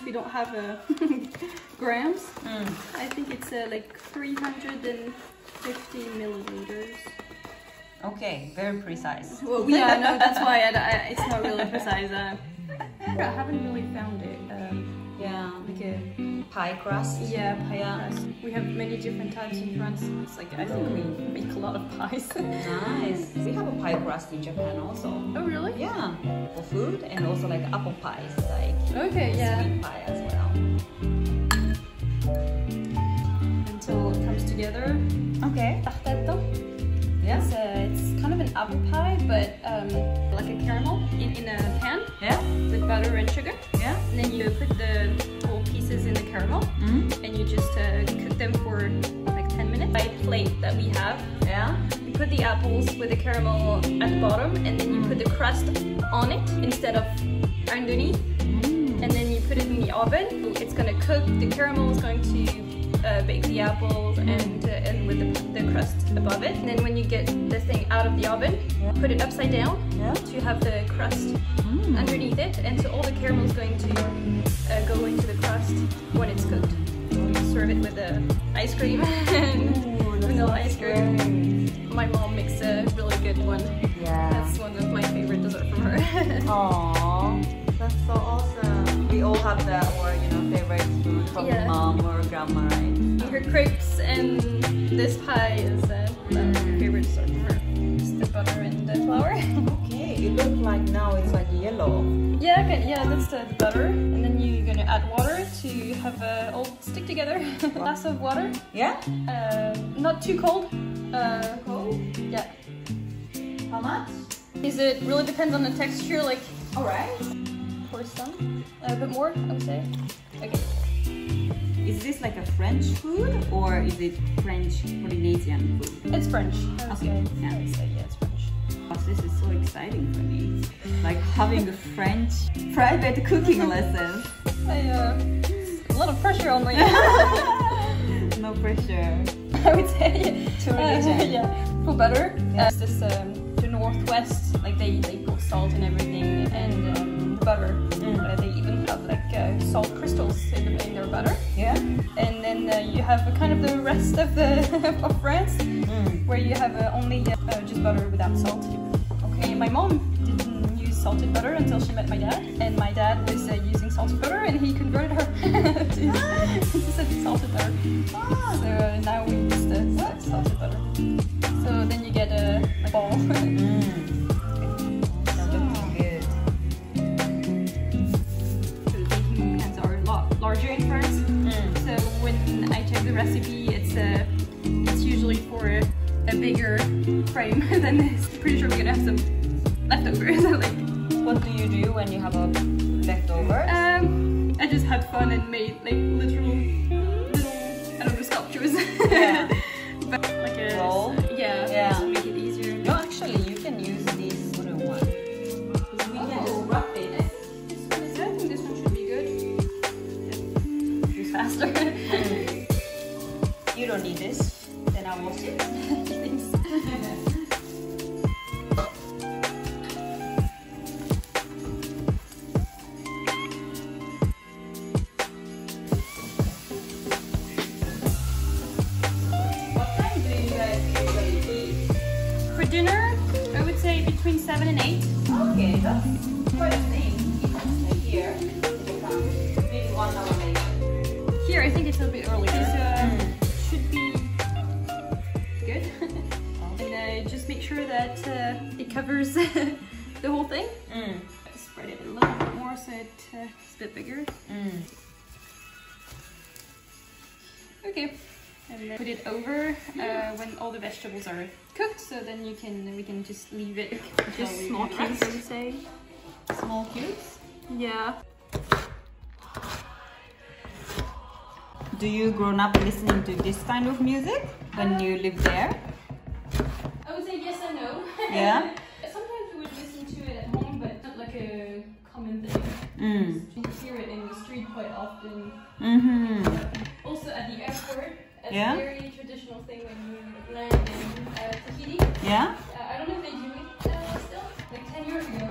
we don't have grams. I think it's like 350 milliliters. Okay, very precise. Well, yeah, no, that's why it's not really precise. I haven't really found it. Yeah, like a pie crust. Yeah, pie crust. We have many different types in France. It's like I think we make a lot of pies. Nice. We have a pie crust in Japan also. Oh, really? Yeah, for food and also like apple pies, like okay, yeah, sweet pie as well. Until it comes together. Okay. Tartetto. Yeah. It's kind of an apple pie, but like a caramel in a pan. Yeah. With butter and sugar. Yeah. And then you put the little pieces in the caramel, and you just cook them for like 10 minutes. By plate that we have. Yeah. You put the apples with the caramel at the bottom, and then you put the crust on it instead of underneath. And then you put it in the oven. It's gonna cook. The caramel is going to bake the apples and with the crust above it. And then when you get the thing out of the oven, put it upside down to have the crust underneath it. And so all the caramel is going to go into the crust when it's cooked. You serve it with ice cream and vanilla ice cream. My mom makes a really good one. Yeah. That's one of my favorite desserts from her. Aww, that's so awesome. We all have that, or favorite food from mom or grandma, right? Her crepes and this pie is my favorite dessert from her. Just the butter and the flour. Okay, it looks like now it's like yellow. Yeah, okay, yeah, that's the butter. And then you're gonna add water to have all stick together. A glass of water. Yeah? Not too cold. Cold? Yeah. How much? It really depends on the texture, like, Alright. pour some. A bit more, I would say. Okay. Is this like a French food or is it French Polynesian food? It's French. I would say. Yeah. I would say, yeah, it's French. Oh, this is so exciting for me. Like having a French private cooking lesson. A lot of pressure on me. No pressure. I would say. Too religion. Yeah. For butter, it's this the Northwest, like they put salt in everything, and butter. They even have like salt crystals in their butter. Yeah. And then you have kind of the rest of of France, where you have only just butter without salt. Okay. My mom didn't use salted butter until she met my dad, and my dad was using salted butter, and he converted her to salted butter. So now we use the salted butter. So then you get a ball. Larger in France, so when I check the recipe, it's usually for a bigger frame than this. Pretty sure we're gonna have some leftovers. Like, what do you do when you have a leftover? I just had fun and made like literal little, I don't know, sculptures. Yeah. But like a roll. Yeah. Just to make it easier. No, actually, you can use this wooden one. We can just wrap it. I think this one should be good. Faster. You don't need this, then I'll wash it. Thanks. What time do you guys usually eat? For dinner, I would say between 7 and 8. Okay, that's quite a thing. Here, maybe 1 hour later. Here, I think it's a bit early. This should be good. And just make sure that it covers the whole thing. Spread it a little bit more so it's a bit bigger. Okay, and then put it over when all the vegetables are cooked. So then we can just leave it. Just small cubes, I would say. Small cubes? Yeah. Do you grown up listening to this kind of music when you live there? I would say yes and no. Yeah? Sometimes we would listen to it at home, but not like a common thing. You hear it in the street quite often. Also at the airport, it's a very traditional thing when you land in Tahiti. Yeah? I don't know if they do it still. Like 10 years ago,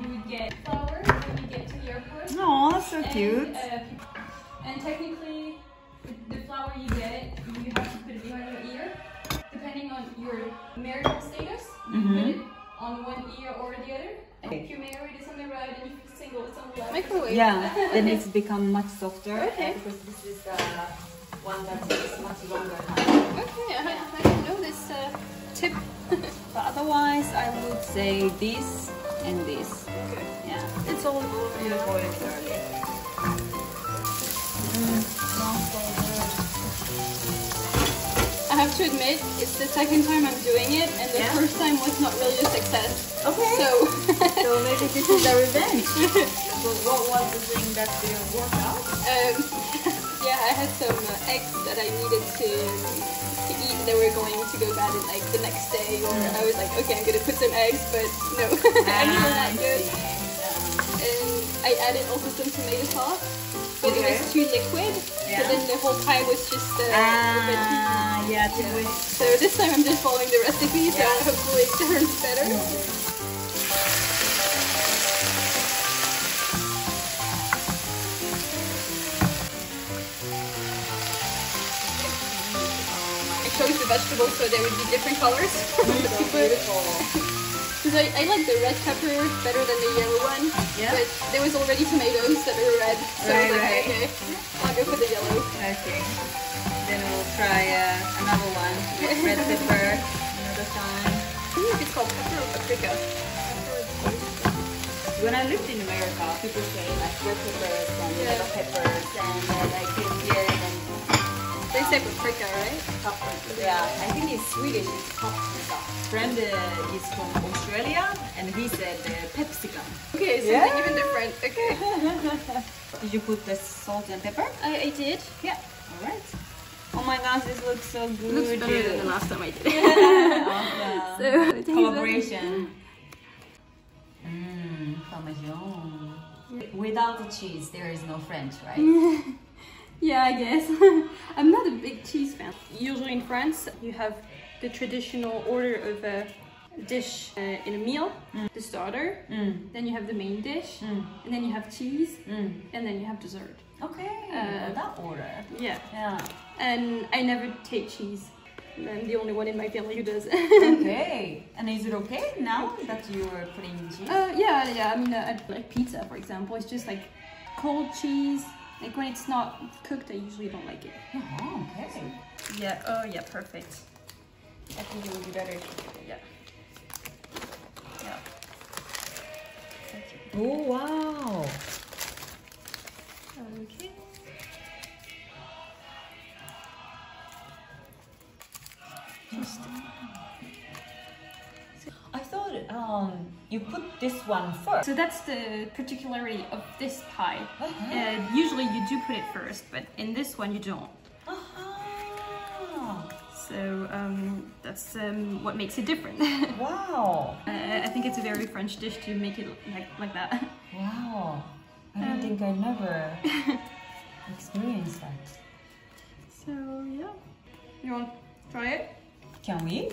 you would get flowers when you get to the airport. Oh, that's so cute. And technically, the flower you get, you have to put it behind your ear. Depending on your marital status, you put it on one ear or the other. And if you're married, it's on the right, and if you're single, it's on the left. Microwave. Yeah, then it's become much softer. Okay. Because this is one that takes much longer time. Okay, I didn't know this tip. But otherwise, I would say this and this. Okay. Yeah. It's olive oil. Olive oil is early. Smells so good. I have to admit, it's the second time I'm doing it, and the first time was not really a success. Okay. So maybe this is a revenge. So what was the thing that didn't work out? Yeah, I had some eggs that I needed to eat. They were going to go bad in like the next day, or I was like, okay, I'm gonna put some eggs, but no, eggs were not good. And I added also some tomato sauce, but it was too liquid. So then the whole pie was just a bit too wet. So this time I'm just following the recipe, so hopefully it turns better. I chose the vegetables so they would be different colors. Beautiful. Because I like the red pepper better than the yellow one, but there was already tomatoes that were red, so I was like, okay, I'll go for the yellow. Okay. Then we'll try another one with red pepper another time. I think it's called pepper or paprika. When I lived in America, people say like red peppers and yellow peppers, and I came here and they say paprika, right? paprika. Yeah, I think in Swedish it's paprika. Friend is from Australia, and he said pepsicum. Okay, something even different. Okay. Did you put the salt and pepper? I did. Yeah. All right. Oh my gosh, this looks so good. It looks better than the last time I did it. Awesome. So, collaboration. Parmesan. Without the cheese, there is no French, right? Yeah, I guess. I'm not a big cheese fan. Usually in France, you have the traditional order of a dish in a meal, the starter, then you have the main dish, and then you have cheese, and then you have dessert. Okay, that order. Yeah. Yeah. And I never take cheese. I'm the only one in my family who does. Okay. And is it okay now that you are putting cheese? Yeah. I mean, like pizza, for example, it's just like cold cheese. Like when it's not cooked, I usually don't like it. Oh, okay. Yeah. Oh, yeah. Perfect. I think it would be better. Yeah. Yeah. Thank you. Oh wow. Okay. I thought you put this one first. So that's the particularity of this pie. Usually you do put it first, but in this one you don't. So that's what makes it different. Wow. I think it's a very French dish to make it like that. Wow. I don't think I never experienced that. So yeah, you want to try it? Can we?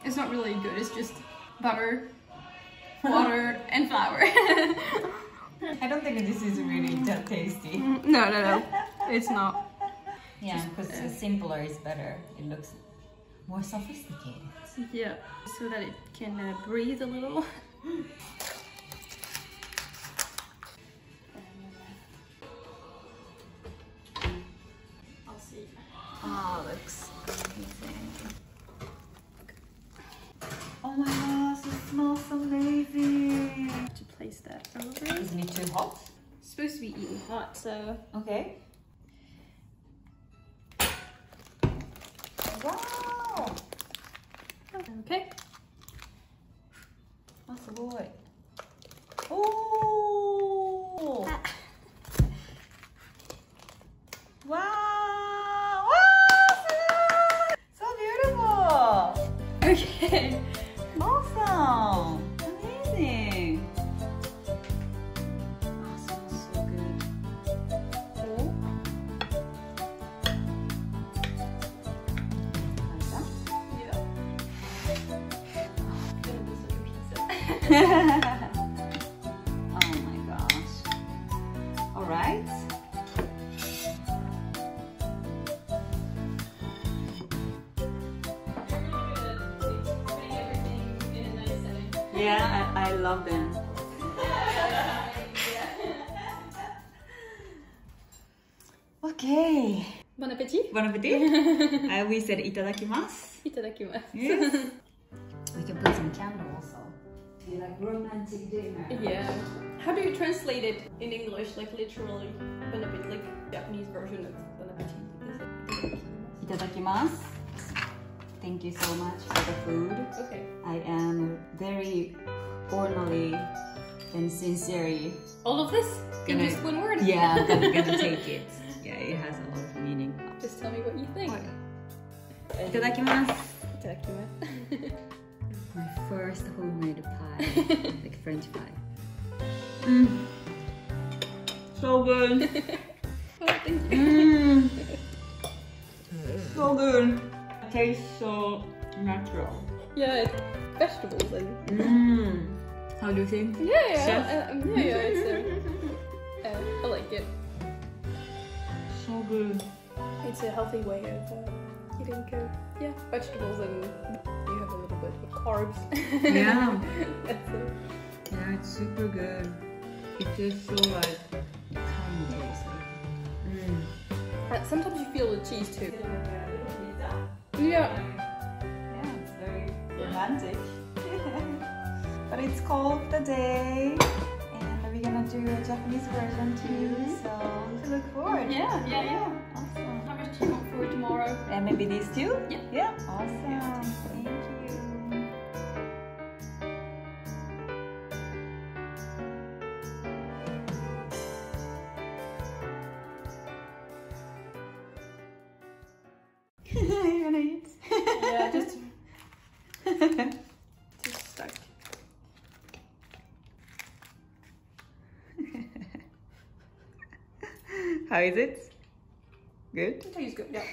It's not really good. It's just butter, water, and flour. I don't think this is really that tasty. No. It's not. Yeah, because simpler is better. It looks more sophisticated. Yeah, so that it can breathe a little. I'll see. Oh, looks amazing. Oh my gosh, it smells amazing. To place that over. Isn't it too hot? It's supposed to be eaten hot, so. Okay. Wow! Okay. That's good. Oh! Wow! So beautiful! Okay. Awesome! Amazing! Oh, smells so good. Cool. Yeah. Gonna be like a pizza. Oh my gosh. Alright. Yeah, I love them. Okay. Bon appetit. Bon appetit. We said itadakimasu. Itadakimasu. Yes. We can put some candle also. Be like romantic dinner. Yeah. How do you translate it in English? Like literally, bon appetit, like Japanese version of bon appetit. Itadakimasu. Thank you so much for the food. Okay. I am very formally and sincerely. All of this in just one word? Yeah, gonna take it. Yeah, it has a lot of meaning. Just tell me what you think. Itadakimasu. Itadakimasu. My first homemade pie, like French pie. So good. Oh, thank you. So good. It tastes so natural. Yeah, it's vegetables and. How do you think? Yeah, I like it. So good. It's a healthy way of eating vegetables, and you have a little bit of carbs. Yeah. That's it. Yeah, it's super good. It tastes so like tiny taste. Sometimes you feel the cheese too. Yeah. Yeah, it's very romantic. But it's cold of the day, and we're gonna do a Japanese version too. So to look forward. Yeah. Awesome. How much do you want for tomorrow? And maybe these two? Yeah. Yeah. Awesome. Thank you. You wanna eat? Yeah, just stuck. How is it? Good? It tastes good, yeah.